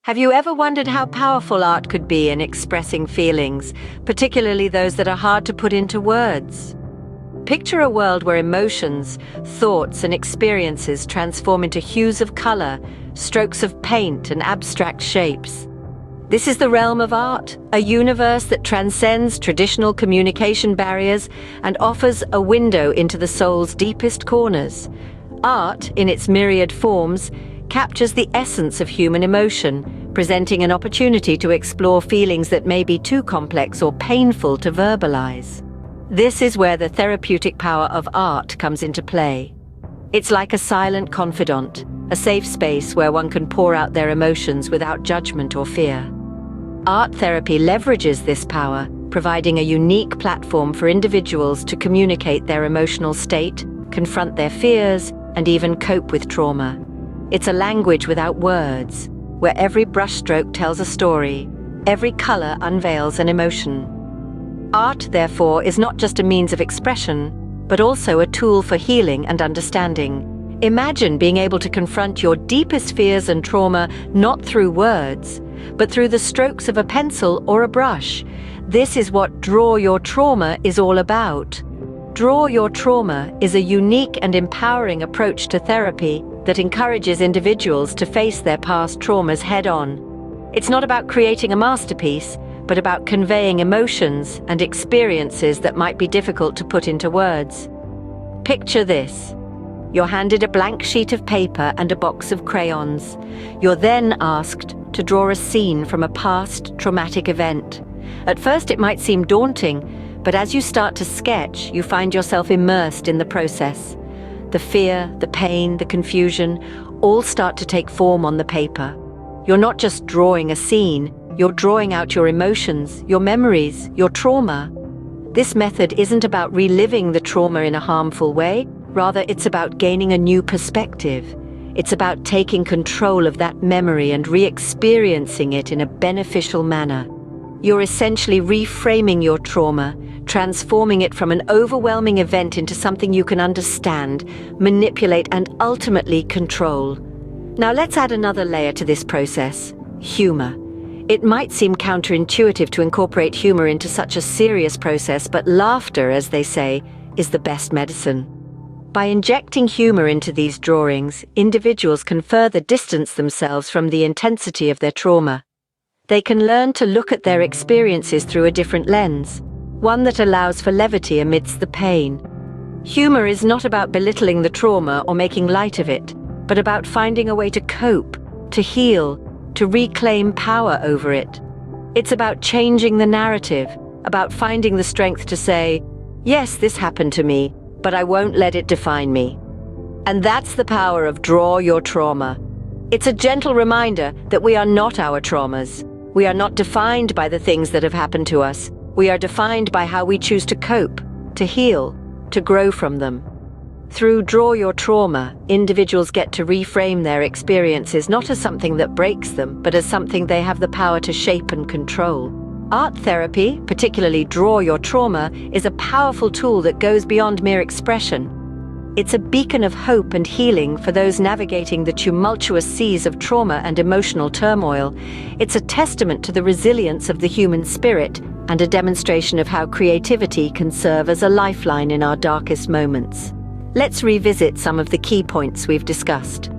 Have you ever wondered how powerful art could be in expressing feelings, particularly those that are hard to put into words? Picture a world where emotions, thoughts, and experiences transform into hues of color, strokes of paint, and abstract shapes. This is the realm of art, a universe that transcends traditional communication barriers and offers a window into the soul's deepest corners. Art, in its myriad forms, captures the essence of human emotion, presenting an opportunity to explore feelings that may be too complex or painful to verbalize. This is where the therapeutic power of art comes into play. It's like a silent confidant, a safe space where one can pour out their emotions without judgment or fear. Art therapy leverages this power, providing a unique platform for individuals to communicate their emotional state, confront their fears, and even cope with trauma. It's a language without words, where every brushstroke tells a story, every color unveils an emotion. Art, therefore, is not just a means of expression, but also a tool for healing and understanding. Imagine being able to confront your deepest fears and trauma not through words, but through the strokes of a pencil or a brush. This is what Draw Your Trauma is all about. Draw Your Trauma is a unique and empowering approach to therapy that encourages individuals to face their past traumas head-on. It's not about creating a masterpiece, but about conveying emotions and experiences that might be difficult to put into words. Picture this. You're handed a blank sheet of paper and a box of crayons. You're then asked to draw a scene from a past traumatic event. At first it might seem daunting, but as you start to sketch, you find yourself immersed in the process. The fear, the pain, the confusion, all start to take form on the paper. You're not just drawing a scene, you're drawing out your emotions, your memories, your trauma. This method isn't about reliving the trauma in a harmful way, rather it's about gaining a new perspective. It's about taking control of that memory and re-experiencing it in a beneficial manner. You're essentially reframing your trauma, transforming it from an overwhelming event into something you can understand, manipulate, and ultimately control. Now let's add another layer to this process: humor. It might seem counterintuitive to incorporate humor into such a serious process, but laughter, as they say, is the best medicine. By injecting humor into these drawings, individuals can further distance themselves from the intensity of their trauma. They can learn to look at their experiences through a different lens, one that allows for levity amidst the pain. Humor is not about belittling the trauma or making light of it, but about finding a way to cope, to heal, to reclaim power over it. It's about changing the narrative, about finding the strength to say, yes, this happened to me, but I won't let it define me. And that's the power of Draw Your Trauma. It's a gentle reminder that we are not our traumas. We are not defined by the things that have happened to us. We are defined by how we choose to cope, to heal, to grow from them. Through Draw Your Trauma, individuals get to reframe their experiences not as something that breaks them, but as something they have the power to shape and control. Art therapy, particularly Draw Your Trauma, is a powerful tool that goes beyond mere expression. It's a beacon of hope and healing for those navigating the tumultuous seas of trauma and emotional turmoil. It's a testament to the resilience of the human spirit and a demonstration of how creativity can serve as a lifeline in our darkest moments. Let's revisit some of the key points we've discussed.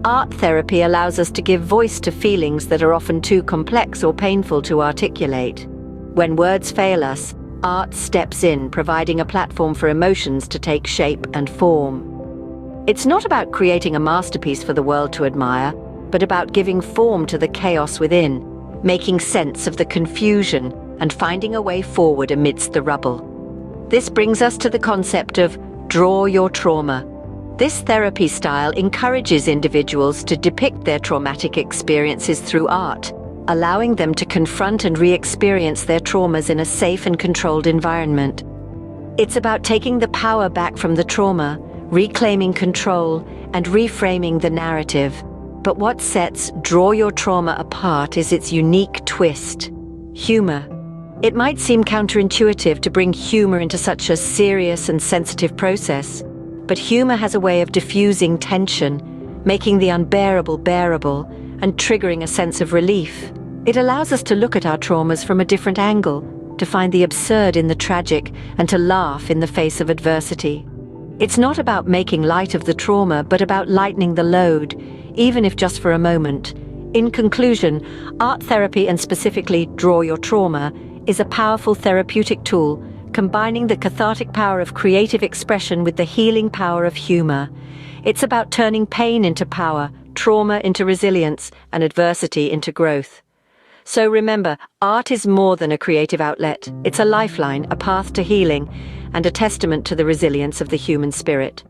Art therapy allows us to give voice to feelings that are often too complex or painful to articulate. When words fail us, art steps in, providing a platform for emotions to take shape and form. It's not about creating a masterpiece for the world to admire, but about giving form to the chaos within, making sense of the confusion, and finding a way forward amidst the rubble. This brings us to the concept of Draw Your Trauma. This therapy style encourages individuals to depict their traumatic experiences through art, allowing them to confront and re-experience their traumas in a safe and controlled environment. It's about taking the power back from the trauma, reclaiming control, and reframing the narrative. But what sets Draw Your Trauma apart is its unique twist: humor. It might seem counterintuitive to bring humor into such a serious and sensitive process, but humor has a way of diffusing tension, making the unbearable bearable, and triggering a sense of relief. It allows us to look at our traumas from a different angle, to find the absurd in the tragic, and to laugh in the face of adversity. It's not about making light of the trauma, but about lightening the load, even if just for a moment. In conclusion, art therapy, and specifically Draw Your Trauma, is a powerful therapeutic tool, combining the cathartic power of creative expression with the healing power of humor. It's about turning pain into power, trauma into resilience, and adversity into growth. So remember, art is more than a creative outlet. It's a lifeline, a path to healing, and a testament to the resilience of the human spirit.